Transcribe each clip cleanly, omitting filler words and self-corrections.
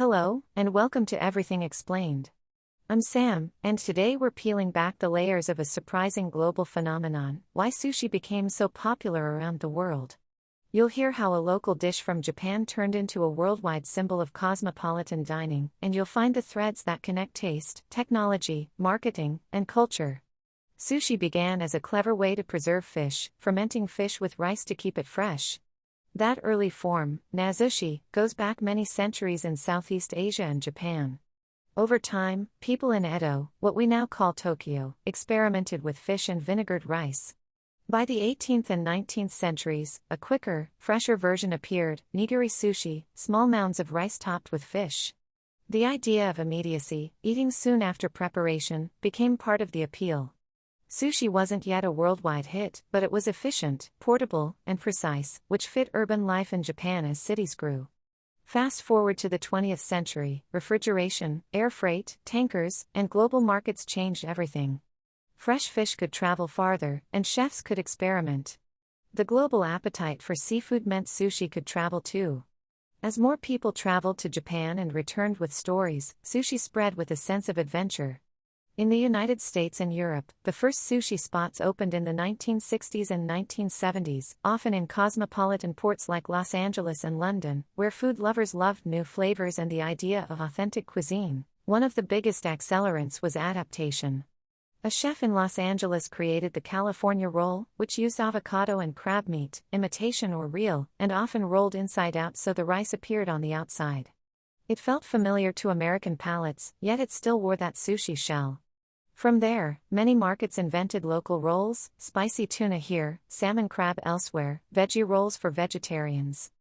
Hello, and welcome to Everything Explained. I'm Sam, and today we're peeling back the layers of a surprising global phenomenon: why sushi became so popular around the world. You'll hear how a local dish from Japan turned into a worldwide symbol of cosmopolitan dining, and you'll find the threads that connect taste, technology, marketing, and culture. Sushi began as a clever way to preserve fish, fermenting fish with rice to keep it fresh. That early form, nazushi, goes back many centuries in Southeast Asia and Japan. Over time, people in Edo, what we now call Tokyo, experimented with fish and vinegared rice. By the 18th and 19th centuries, a quicker, fresher version appeared: nigiri sushi, small mounds of rice topped with fish. The idea of immediacy, eating soon after preparation, became part of the appeal. Sushi wasn't yet a worldwide hit, but it was efficient, portable, and precise, which fit urban life in Japan as cities grew. Fast forward to the 20th century, refrigeration, air freight, tankers, and global markets changed everything. Fresh fish could travel farther, and chefs could experiment. The global appetite for seafood meant sushi could travel too. As more people traveled to Japan and returned with stories, sushi spread with a sense of adventure. In the United States and Europe, the first sushi spots opened in the 1960s and 1970s, often in cosmopolitan ports like Los Angeles and London, where food lovers loved new flavors and the idea of authentic cuisine. One of the biggest accelerants was adaptation. A chef in Los Angeles created the California roll, which used avocado and crab meat, imitation or real, and often rolled inside out so the rice appeared on the outside. It felt familiar to American palates, yet it still wore that sushi shell. From there, many markets invented local rolls: spicy tuna here, salmon crab elsewhere, veggie rolls for vegetarians.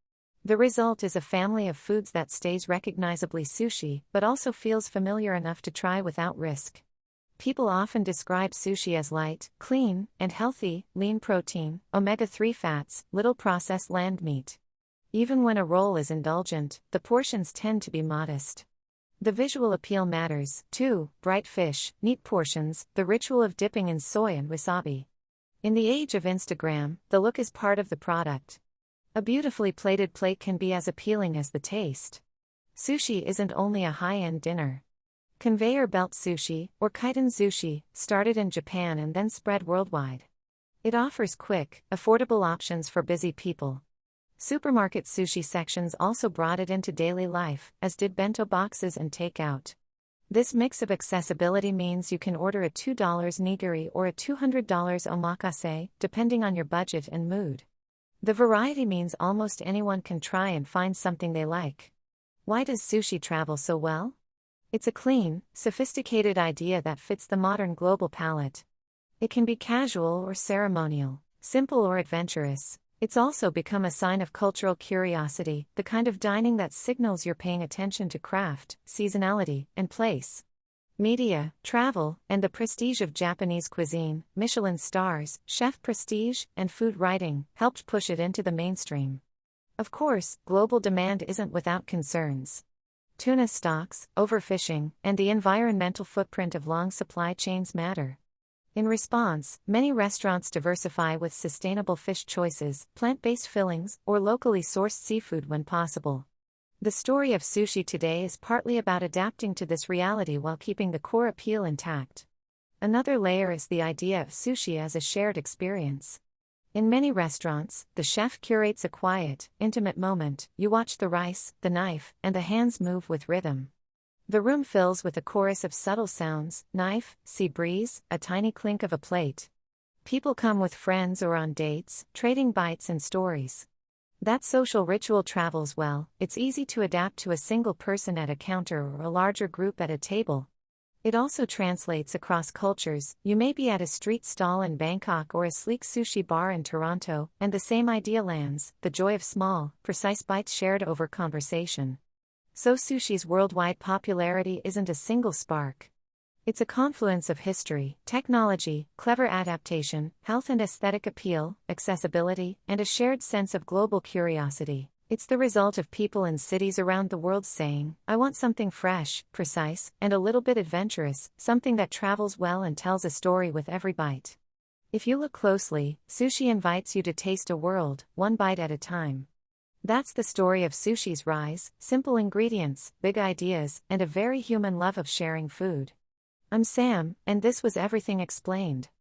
The result is a family of foods that stays recognizably sushi, but also feels familiar enough to try without risk. People often describe sushi as light, clean, and healthy: lean protein, omega-3 fats, little processed land meat. Even when a roll is indulgent, the portions tend to be modest. The visual appeal matters, too: bright fish, neat portions, the ritual of dipping in soy and wasabi. In the age of Instagram, the look is part of the product. A beautifully plated plate can be as appealing as the taste. Sushi isn't only a high-end dinner. Conveyor belt sushi, or kaiten sushi, started in Japan and then spread worldwide. It offers quick, affordable options for busy people. Supermarket sushi sections also brought it into daily life, as did bento boxes and takeout. This mix of accessibility means you can order a $2 nigiri or a $200 omakase, depending on your budget and mood. The variety means almost anyone can try and find something they like. Why does sushi travel so well? It's a clean, sophisticated idea that fits the modern global palate. It can be casual or ceremonial, simple or adventurous. It's also become a sign of cultural curiosity, the kind of dining that signals you're paying attention to craft, seasonality, and place. Media, travel, and the prestige of Japanese cuisine, Michelin stars, chef prestige, and food writing helped push it into the mainstream. Of course, global demand isn't without concerns. Tuna stocks, overfishing, and the environmental footprint of long supply chains matter. In response, many restaurants diversify with sustainable fish choices, plant-based fillings, or locally sourced seafood when possible. The story of sushi today is partly about adapting to this reality while keeping the core appeal intact. Another layer is the idea of sushi as a shared experience. In many restaurants, the chef curates a quiet, intimate moment. You watch the rice, the knife, and the hands move with rhythm. The room fills with a chorus of subtle sounds: knife, sea breeze, a tiny clink of a plate. People come with friends or on dates, trading bites and stories. That social ritual travels well. It's easy to adapt to a single person at a counter or a larger group at a table. It also translates across cultures. You may be at a street stall in Bangkok or a sleek sushi bar in Toronto, and the same idea lands: the joy of small, precise bites shared over conversation. So sushi's worldwide popularity isn't a single spark. It's a confluence of history, technology, clever adaptation, health and aesthetic appeal, accessibility, and a shared sense of global curiosity. It's the result of people in cities around the world saying, "I want something fresh, precise, and a little bit adventurous, something that travels well and tells a story with every bite." If you look closely, sushi invites you to taste a world, one bite at a time. That's the story of sushi's rise: simple ingredients, big ideas, and a very human love of sharing food. I'm Sam, and this was Everything Explained.